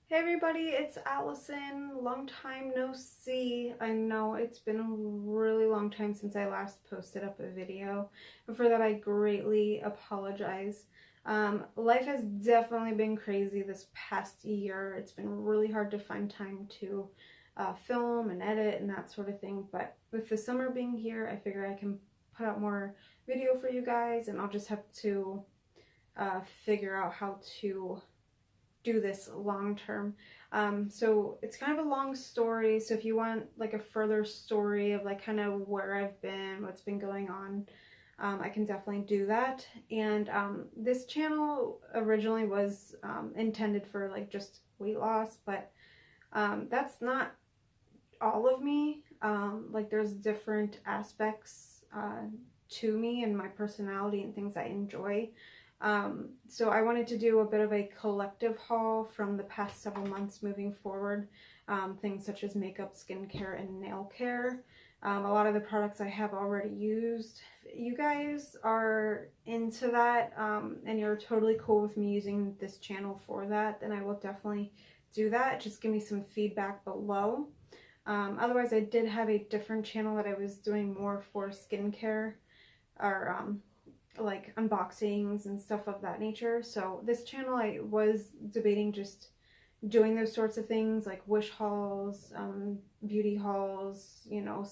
Hey everybody, it's Allison. Long time no see. I know it's been a really long time since I last posted up a video, and for that I greatly apologize. Life has definitely been crazy this past year. It's been really hard to find time to film and edit and that sort of thing, but with the summer being here, I figure I can put out more video for you guys, and I'll just have to figure out how to do this long term. So it's kind of a long story. So if you want like a further story of like kind of where I've been, what's been going on, I can definitely do that. And this channel originally was intended for like just weight loss, but that's not all of me. Like there's different aspects to me and my personality and things I enjoy. So I wanted to do a bit of a collective haul from the past several months moving forward. Things such as makeup, skincare, and nail care. A lot of the products I have already used. If you guys are into that and you're totally cool with me using this channel for that, then I will definitely do that. Just give me some feedback below. Otherwise, I did have a different channel that I was doing more for skincare or like unboxings and stuff of that nature. So this channel I was debating just doing those sorts of things like wish hauls, beauty hauls, you know,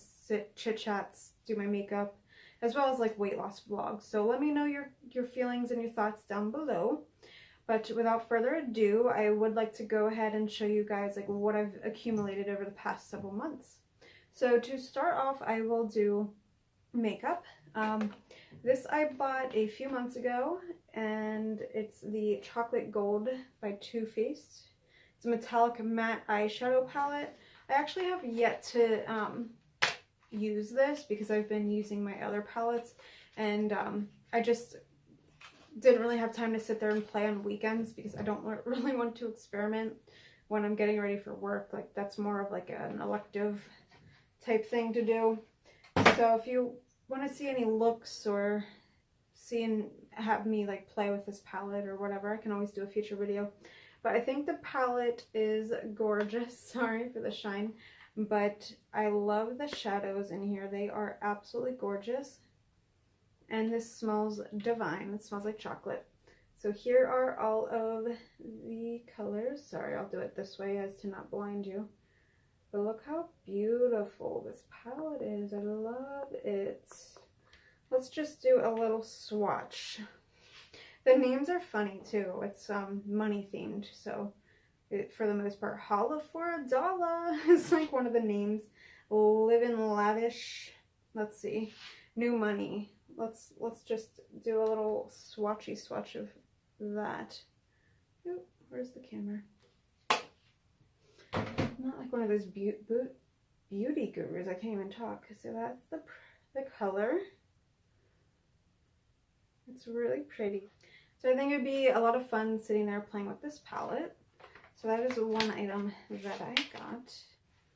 chit chats, do my makeup, as well as like weight loss vlogs. So let me know your feelings and your thoughts down below. But without further ado, I would like to go ahead and show you guys like what I've accumulated over the past several months. So to start off, I will do makeup. This I bought a few months ago, and it's the Chocolate Gold by Too Faced. It's a metallic matte eyeshadow palette. I actually have yet to use this because I've been using my other palettes, and I just didn't really have time to sit there and play on weekends because I don't really want to experiment when I'm getting ready for work. Like that's more of like an elective type thing to do. So if you want to see any looks or have me like play with this palette or whatever, I can always do a future video. But I think the palette is gorgeous. Sorry for the shine, but I love the shadows in here. They are absolutely gorgeous. And this smells divine. It smells like chocolate. So here are all of the colors. Sorry, I'll do it this way as to not blind you. But look how beautiful this palette is. I love it. Let's just do a little swatch. The names are funny too. It's money themed, so for the most part. Holla for $1 is like one of the names. Living lavish. Let's see. New money. Let's just do a little swatchy swatch of that. Oop, where's the camera? Not like one of those beauty gurus. I can't even talk. So that's the color. It's really pretty. So I think it would be a lot of fun sitting there playing with this palette. So that is one item that I got.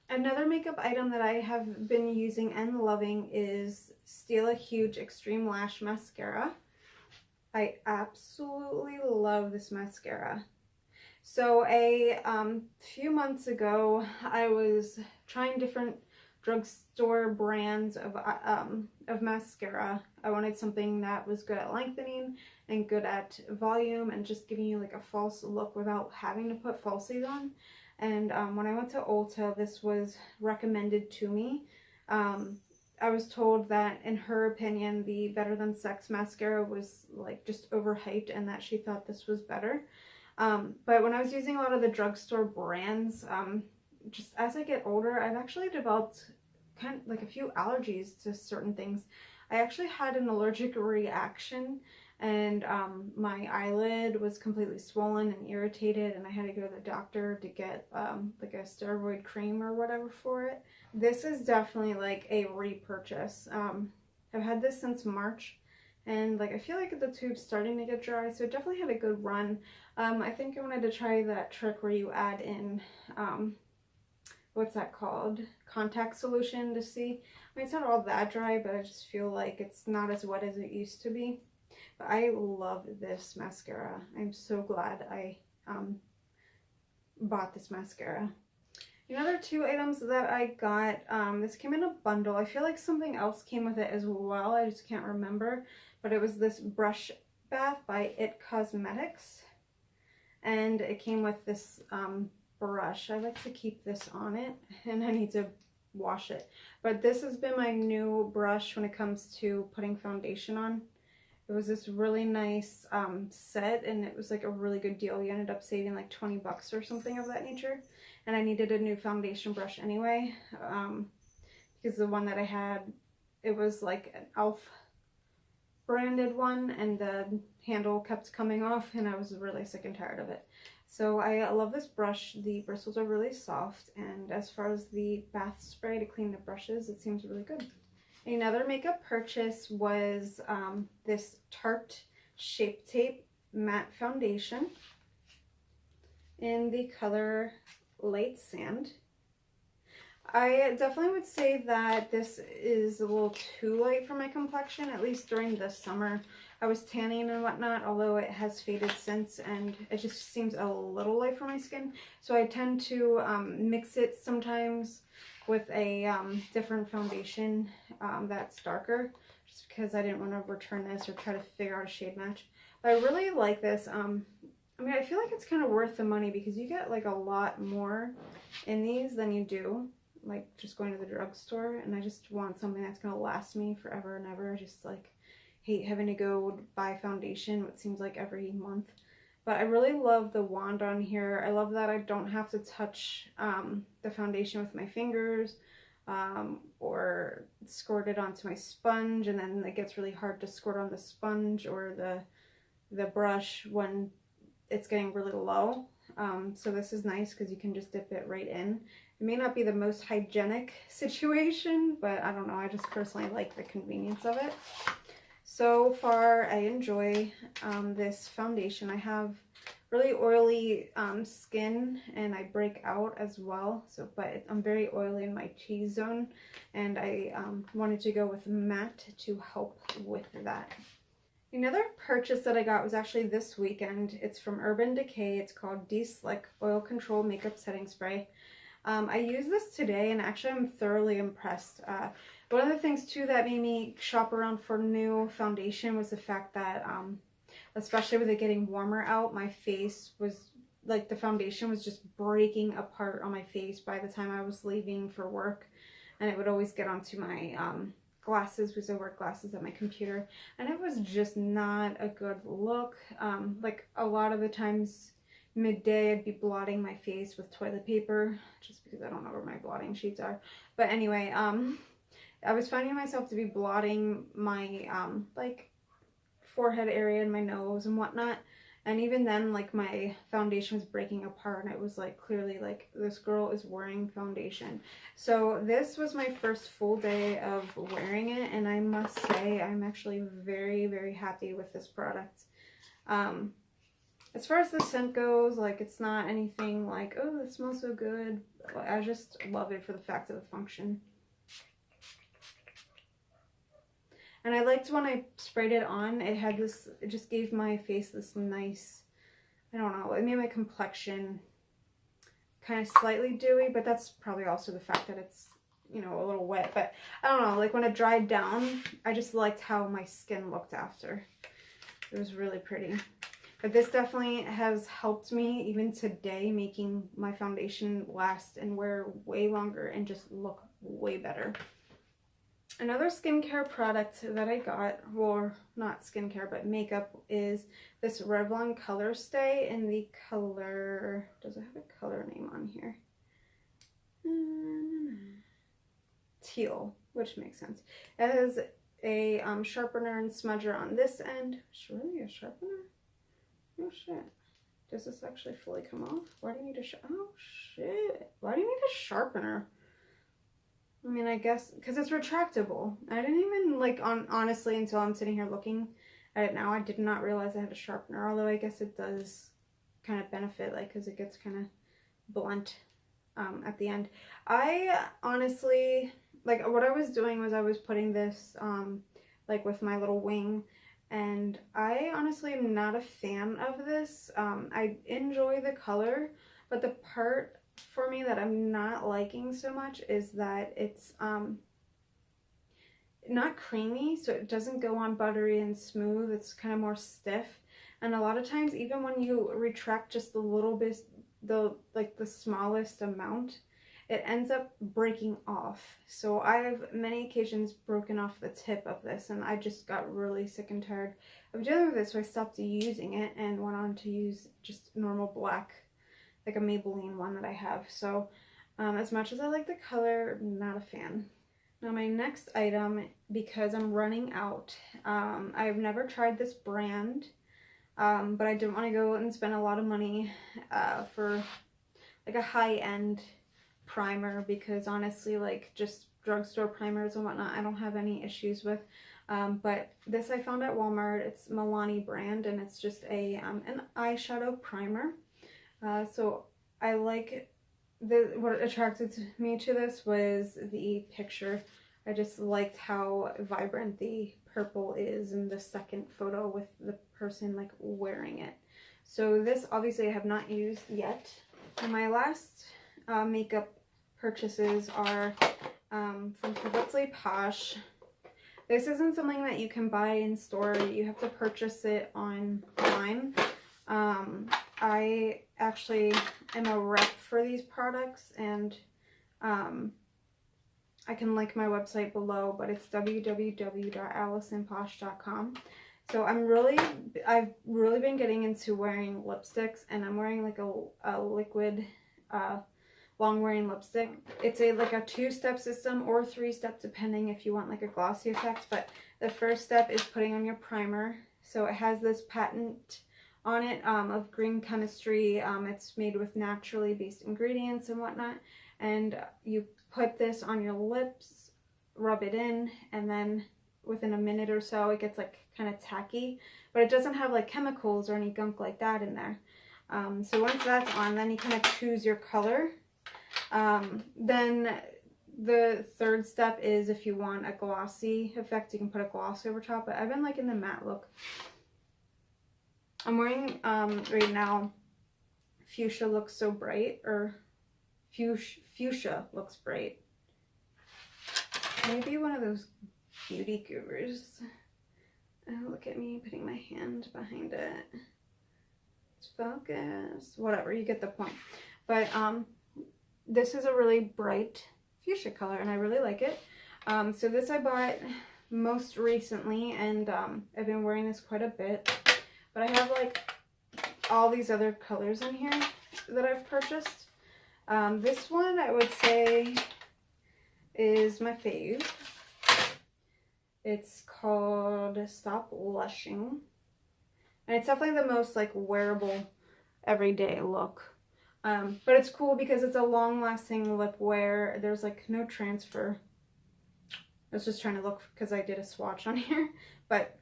Another makeup item that I have been using and loving is Stila Huge Extreme Lash Mascara. I absolutely love this mascara. So a few months ago, I was trying different drugstore brands of mascara. I wanted something that was good at lengthening and good at volume and just giving you like a false look without having to put falsies on. And when I went to Ulta, this was recommended to me. I was told that in her opinion, the Better Than Sex mascara was like just overhyped and that she thought this was better. But when I was using a lot of the drugstore brands, just as I get older, I've actually developed kind of like a few allergies to certain things. I actually had an allergic reaction, and my eyelid was completely swollen and irritated, and I had to go to the doctor to get like a steroid cream or whatever for it. This is definitely like a repurchase. I've had this since March, and like I feel like the tube's starting to get dry, so it definitely had a good run. I think I wanted to try that trick where you add in what's that called? Contact solution to see. I mean, it's not all that dry, but I just feel like it's not as wet as it used to be. But I love this mascara. I'm so glad I bought this mascara. Another two items that I got, this came in a bundle. I feel like something else came with it as well. I just can't remember. But it was this brush bath by It Cosmetics. And it came with this brush. I like to keep this on it, and I need to wash it. But this has been my new brush when it comes to putting foundation on. It was this really nice set, and it was like a really good deal. You ended up saving like 20 bucks or something of that nature. And I needed a new foundation brush anyway, because the one that I had, it was like an e.l.f. branded one, and the handle kept coming off, and I was really sick and tired of it. So I love this brush. The bristles are really soft, and as far as the bath spray to clean the brushes, it seems really good. Another makeup purchase was this Tarte Shape Tape Matte Foundation in the color Light Sand. I definitely would say that this is a little too light for my complexion, at least during the summer. I was tanning and whatnot, although it has faded since, and it just seems a little light for my skin. So I tend to mix it sometimes with a different foundation that's darker, just because I didn't want to return this or try to figure out a shade match. But I really like this. I mean, I feel like it's kind of worth the money because you get like a lot more in these than you do like just going to the drugstore, and I just want something that's going to last me forever and ever. I just like hate having to go buy foundation, what seems like every month. But I really love the wand on here. I love that I don't have to touch the foundation with my fingers or squirt it onto my sponge, and then it gets really hard to squirt on the sponge or the brush when it's getting really low. So this is nice because you can just dip it right in. It may not be the most hygienic situation, but I don't know, I just personally like the convenience of it. So far, I enjoy this foundation. I have really oily skin, and I break out as well. But I'm very oily in my T-zone, and I wanted to go with matte to help with that. Another purchase that I got was actually this weekend. It's from Urban Decay. It's called De-Slick Oil Control Makeup Setting Spray. I used this today, and actually I'm thoroughly impressed. One of the things too that made me shop around for new foundation was the fact that, especially with it getting warmer out, my face was, like, the foundation was just breaking apart on my face by the time I was leaving for work. And it would always get onto my glasses, because I wear glasses at my computer, and it was just not a good look. Like a lot of the times midday I'd be blotting my face with toilet paper just because I don't know where my blotting sheets are. But anyway, I was finding myself to be blotting my like forehead area and my nose and whatnot, and even then, like, my foundation was breaking apart, and it was like clearly like this girl is wearing foundation. So this was my first full day of wearing it, and I must say I'm actually very, very happy with this product. As far as the scent goes, like, it's not anything like, oh, it smells so good. I just love it for the fact of the function. And I liked when I sprayed it on, it had this, it just gave my face this nice, I don't know, it made my complexion kind of slightly dewy, but that's probably also the fact that it's, you know, a little wet. But I don't know, like when it dried down, I just liked how my skin looked after. It was really pretty. But this definitely has helped me even today, making my foundation last and wear way longer and just look way better. Another skincare product that I got, or not skincare but makeup, is this Revlon Color Stay in the color, does it have a color name on here? Teal, which makes sense. It has a sharpener and smudger on this end. It's really a sharpener? Oh shit. Does this actually fully come off? Why do you need a oh shit. Why do you need a sharpener? I mean, I guess because it's retractable. I didn't even, like, honestly, until I'm sitting here looking at it now, I did not realize I had a sharpener, although I guess it does kind of benefit, like, because it gets kind of blunt at the end. I honestly, like, what I was doing was I was putting this like with my little wing, and I honestly am not a fan of this. I enjoy the color, But the part for me that I'm not liking so much is that it's not creamy, so it doesn't go on buttery and smooth. It's kind of more stiff. And a lot of times, even when you retract just a little bit, the smallest amount, it ends up breaking off. So I have many occasions broken off the tip of this, and I just got really sick and tired of dealing with this, so I stopped using it and went on to use just normal black, like a Maybelline one that I have. So as much as I like the color, not a fan. Now my next item, because I'm running out, I've never tried this brand, but I didn't want to go and spend a lot of money for like a high-end primer, because honestly, like just drugstore primers and whatnot, I don't have any issues with. But this I found at Walmart. It's Milani brand, and it's just an eyeshadow primer. So I like what attracted me to this was the picture. I just liked how vibrant the purple is in the second photo with the person like wearing it. So this obviously I have not used yet. My last makeup purchases are from allisonposh. This isn't something that you can buy in store. You have to purchase it online. I actually am a rep for these products, and I can link my website below, but it's www.allisonposh.com. So I've really been getting into wearing lipsticks, and I'm wearing like a liquid long wearing lipstick. It's like a 2-step system or 3-step depending if you want like a glossy effect, but the first step is putting on your primer. So it has this patent on it of green chemistry. It's made with naturally based ingredients and whatnot, and you put this on your lips, rub it in, and then within a minute or so it gets like kind of tacky, but it doesn't have like chemicals or any gunk like that in there. So once that's on, then you kind of choose your color. Then the third step is if you want a glossy effect, you can put a gloss over top, but I've been liking the matte look. I'm wearing right now Fuchsia Looks So Bright, or Fuchsia Looks Bright. Maybe one of those beauty gurus. Oh, look at me putting my hand behind it. It's focus. Whatever, you get the point. But this is a really bright fuchsia color, and I really like it. So this I bought most recently, and I've been wearing this quite a bit. But I have like all these other colors in here that I've purchased. This one I would say is my fave. It's called Stop Blushing. And it's definitely the most like wearable everyday look. But it's cool because it's a long-lasting lip wear. There's like no transfer. I was just trying to look because I did a swatch on here, but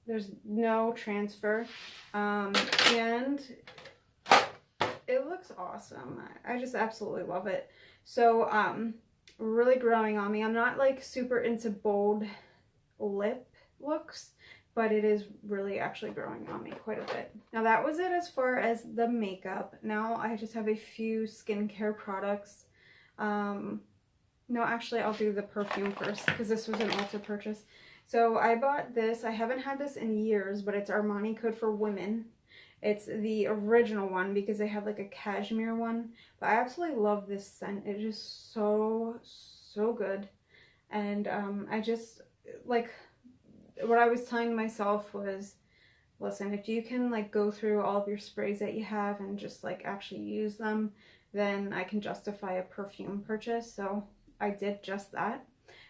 there's no transfer. And it looks awesome. I just absolutely love it. So really growing on me. I'm not like super into bold lip looks, but it is really actually growing on me quite a bit. Now that was it as far as the makeup. Now I just have a few skincare products. No, actually I'll do the perfume first because this was an Ulta purchase. So I bought this. I haven't had this in years, but it's Armani Code for Women. It's the original one because they have like a cashmere one. But I absolutely love this scent. It is so good. And I just like, what I was telling myself was, listen, if you can like go through all of your sprays that you have and just like actually use them, then I can justify a perfume purchase. So I did just that.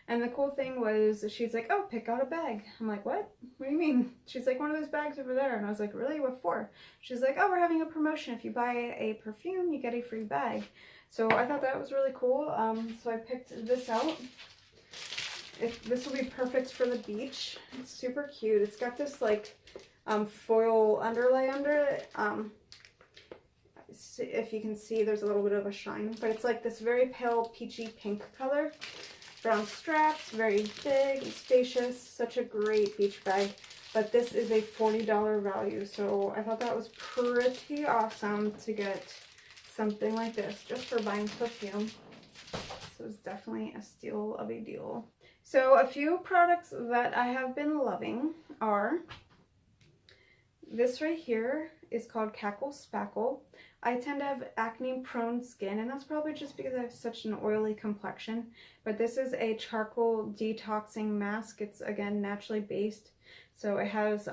And the cool thing was, she's like, oh, pick out a bag. I'm like, what? What do you mean? She's like, one of those bags over there. And I was like, really? What for? She's like, oh, we're having a promotion. If you buy a perfume, you get a free bag. So I thought that was really cool. So I picked this out. This will be perfect for the beach. It's super cute. It's got this like foil underlay under it. If you can see, there's a little bit of a shine, but it's like this very pale peachy pink color. Brown straps, very big and spacious. Such a great beach bag. but this is a $40 value, so I thought that was pretty awesome to get something like this just for buying perfume. So it's definitely a steal of a deal. So a few products that I have been loving are, this right here is called Cackle Spackle. I tend to have acne prone skin, and that's probably just because I have such an oily complexion, but this is a charcoal detoxing mask. It's again naturally based, so it has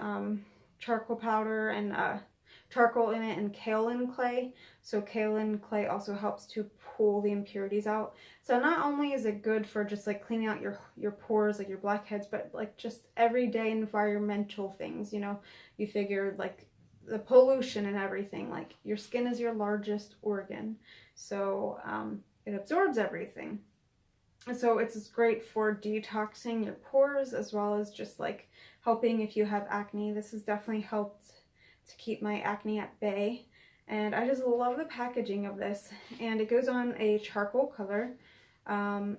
charcoal powder and charcoal in it and kaolin clay. So kaolin clay also helps to pull the impurities out. So not only is it good for just like cleaning out your pores, like your blackheads, but like just everyday environmental things, you know. You figure like the pollution and everything, like your skin is your largest organ, so it absorbs everything. And so it's great for detoxing your pores as well as just like helping if you have acne. This has definitely helped to keep my acne at bay, and I just love the packaging of this. And it goes on a charcoal color, and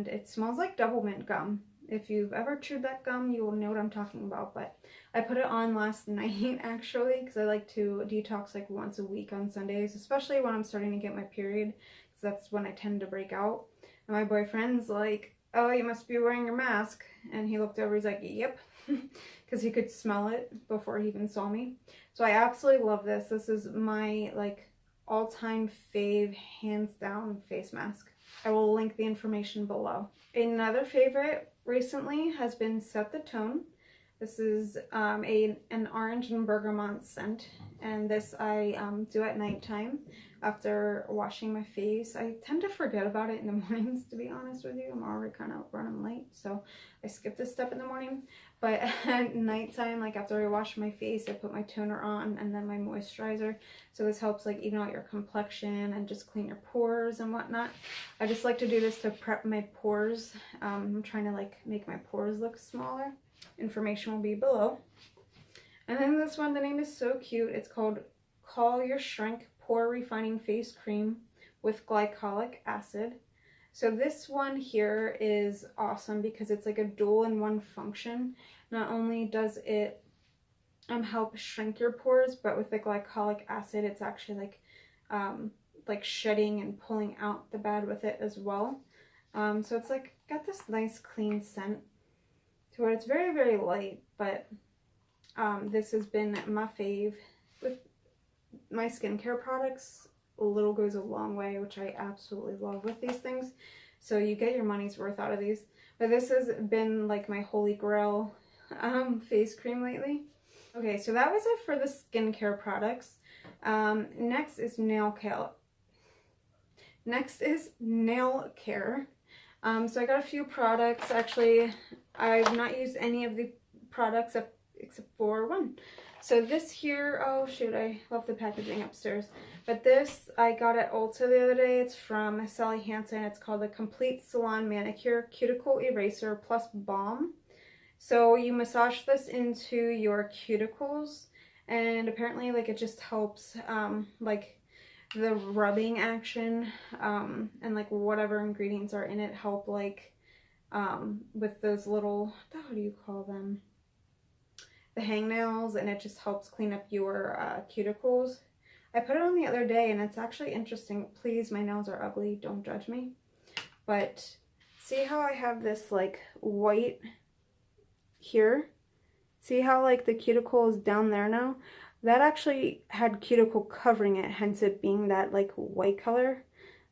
it smells like double mint gum. If you've ever chewed that gum, you will know what I'm talking about. But I put it on last night actually, because I like to detox like once a week on Sundays, especially when I'm starting to get my period, because that's when I tend to break out. And my boyfriend's like, "Oh, you must be wearing your mask," and he looked over, he's like, "Yep," because he could smell it before he even saw me. So I absolutely love this. This is my like all-time fave, hands down face mask. I will link the information below. Another favorite recently has been Set the Tone. This is an orange and bergamot scent, and this I do at nighttime after washing my face. I tend to forget about it in the mornings, to be honest with you. I'm already kind of running late, so I skip this step in the morning. But at nighttime, like after I wash my face, I put my toner on and then my moisturizer. So this helps like even out your complexion and just clean your pores and whatnot. I just like to do this to prep my pores. I'm trying to like make my pores look smaller. Information will be below. And then this one, the name is so cute. It's called Call Your Shrink Pore Refining Face Cream with Glycolic Acid. So this one here is awesome because it's like a dual-in-one function. Not only does it help shrink your pores, but with the glycolic acid, it's actually like shedding and pulling out the bad with it as well. So it's like got this nice clean scent to it. It's very, very light, but this has been my fave. With my skincare products, a little goes a long way, which I absolutely love with these things. So you get your money's worth out of these. But this has been like my holy grail face cream lately. Okay, so that was it for the skincare products. Next is nail care. So I got a few products. Actually, I've not used any of the products except for one. So this here, oh shoot, I left the packaging upstairs. But this I got at Ulta the other day. It's from Sally Hansen. It's called the Complete Salon Manicure Cuticle Eraser Plus Balm. So you massage this into your cuticles, and apparently like it just helps like the rubbing action and like whatever ingredients are in it help like with those little, how do you call them? The hangnails, and it just helps clean up your cuticles. I put it on the other day and it's actually interesting. Please, my nails are ugly, don't judge me. But see how I have this like white here? See how like the cuticle is down there now? That actually had cuticle covering it, hence it being that like white color.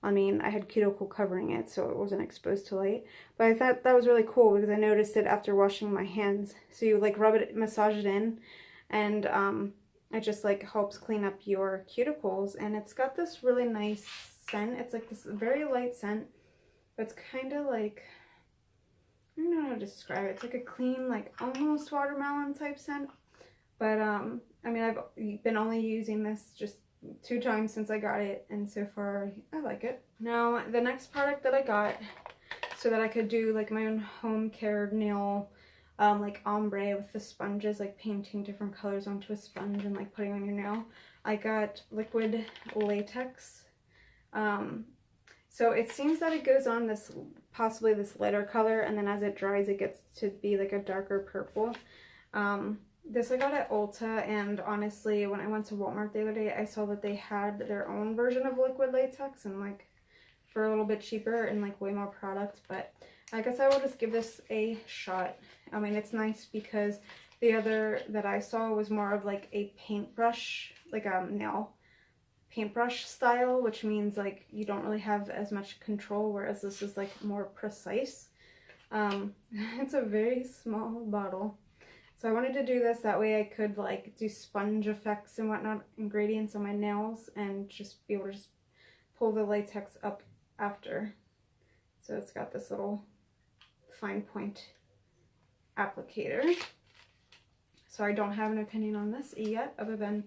I mean, I had cuticle covering it, so it wasn't exposed to light. But I thought that was really cool because I noticed it after washing my hands. So you like rub it, massage it in, and it just like helps clean up your cuticles. And it's got this really nice scent. It's like this very light scent, but it's kind of like, I don't know how to describe it. It's like a clean, like almost watermelon type scent. But I mean, I've been only using this just 2 times since I got it, and so far I like it. Now the next product that I got so that I could do like my own home care nail like ombre with the sponges, like painting different colors onto a sponge and like putting on your nail, I got liquid latex. So it seems that it goes on this possibly this lighter color, and then as it dries it gets to be like a darker purple. This I got at Ulta, and honestly, when I went to Walmart the other day, I saw that they had their own version of liquid latex, and like for a little bit cheaper and like way more product. But I guess I will just give this a shot. I mean, it's nice because the other that I saw was more of like a paintbrush, like a nail paintbrush style, which means like you don't really have as much control, whereas this is like more precise. It's a very small bottle. So I wanted to do this, that way I could like do sponge effects and whatnot, ingredients on my nails, and just be able to just pull the latex up after. So it's got this little fine point applicator. So I don't have an opinion on this yet, other than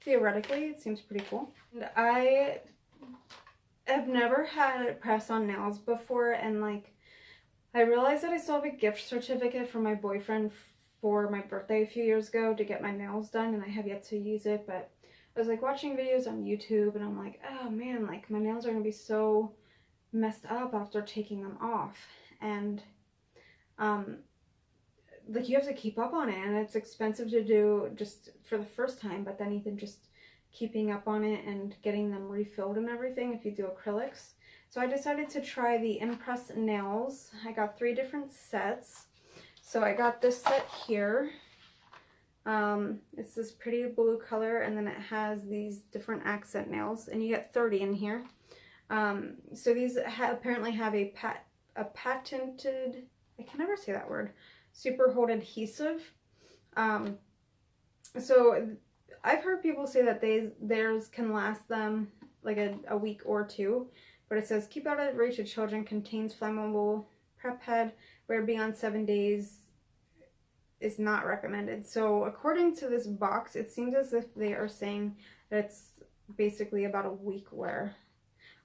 theoretically it seems pretty cool. And I have never had press on nails before, and like I realized that I still have a gift certificate from my boyfriend for my birthday a few years ago to get my nails done, and I have yet to use it. But I was like watching videos on YouTube, and I'm like, oh man, like my nails are gonna be so messed up after taking them off. And like you have to keep up on it, and it's expensive to do just for the first time, but then even just keeping up on it and getting them refilled and everything if you do acrylics. So I decided to try the Impress nails. I got 3 different sets. So I got this set here. It's this pretty blue color, and then it has these different accent nails, and you get 30 in here. So these apparently have a patented, I can never say that word, super hold adhesive. So I've heard people say that theirs can last them like a week or 2, but it says keep out of reach of children, contains flammable prep head, wear beyond 7 days is not recommended. So according to this box, it seems as if they are saying that it's basically about a week wear.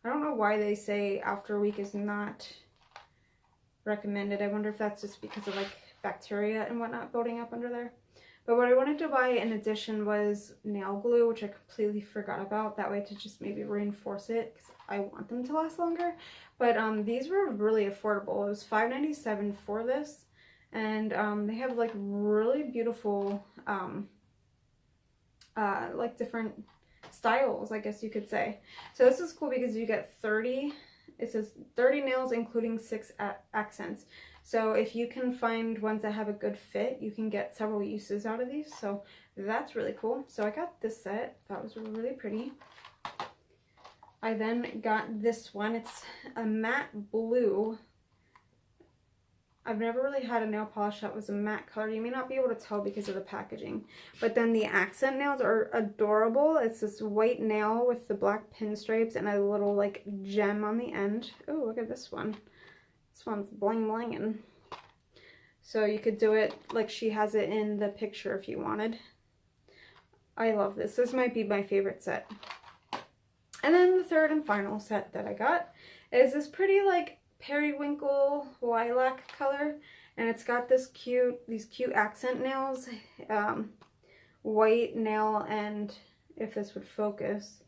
I don't know why they say after a week is not recommended. I wonder if that's just because of like bacteria and whatnot building up under there. But what I wanted to buy in addition was nail glue, which I completely forgot about, that way to just maybe reinforce it because I want them to last longer. But these were really affordable. It was $5.97 for this, and they have like really beautiful like different styles, I guess you could say. So this is cool because you get 30, it says 30 nails including 6 accents. So if you can find ones that have a good fit, you can get several uses out of these. So that's really cool. So I got this set. That was really pretty. I then got this one. It's a matte blue. I've never really had a nail polish that was a matte color. You may not be able to tell because of the packaging. But then the accent nails are adorable. It's this white nail with the black pinstripes and a little like gem on the end. Oh, look at this one. This one's bling blinging. So you could do it like she has it in the picture if you wanted. I love this. This might be my favorite set. And then the third and final set that I got is this pretty like periwinkle lilac color, and it's got these cute accent nails, white nail, and if this would focus,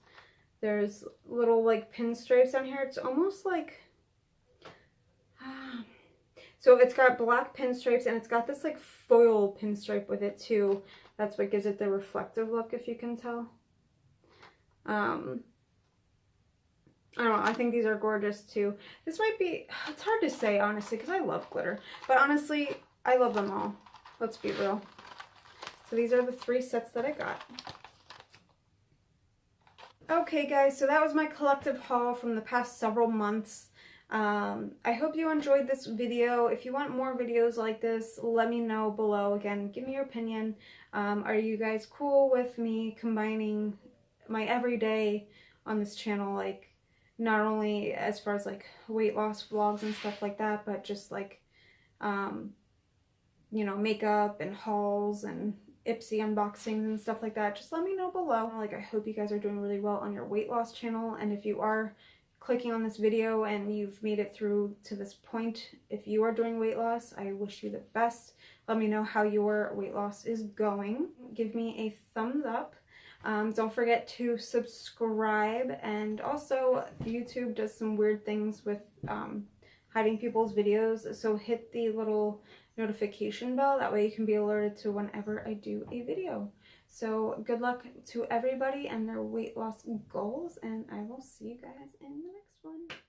there's little like pinstripes on here. It's almost like so it's got black pinstripes, and it's got this like foil pinstripe with it too. That's what gives it the reflective look, if you can tell. I don't know, I think these are gorgeous too. This might be, it's hard to say honestly because I love glitter, but honestly I love them all. Let's be real. So these are the 3 sets that I got. Okay guys, so that was my collective haul from the past several months. I hope you enjoyed this video. If you want more videos like this, let me know below. Again, give me your opinion. Are you guys cool with me combining my everyday on this channel, like not only as far as like weight loss vlogs and stuff like that, but just like you know, makeup and hauls and Ipsy unboxings and stuff like that. Just let me know below. Like, I hope you guys are doing really well on your weight loss channel, and if you are clicking on this video and you've made it through to this point, if you are doing weight loss, I wish you the best. Let me know how your weight loss is going. Give me a thumbs up. Don't forget to subscribe, and also YouTube does some weird things with hiding people's videos, so hit the little notification bell. That way you can be alerted to whenever I do a video. So good luck to everybody and their weight loss goals, and I will see you guys in the next one.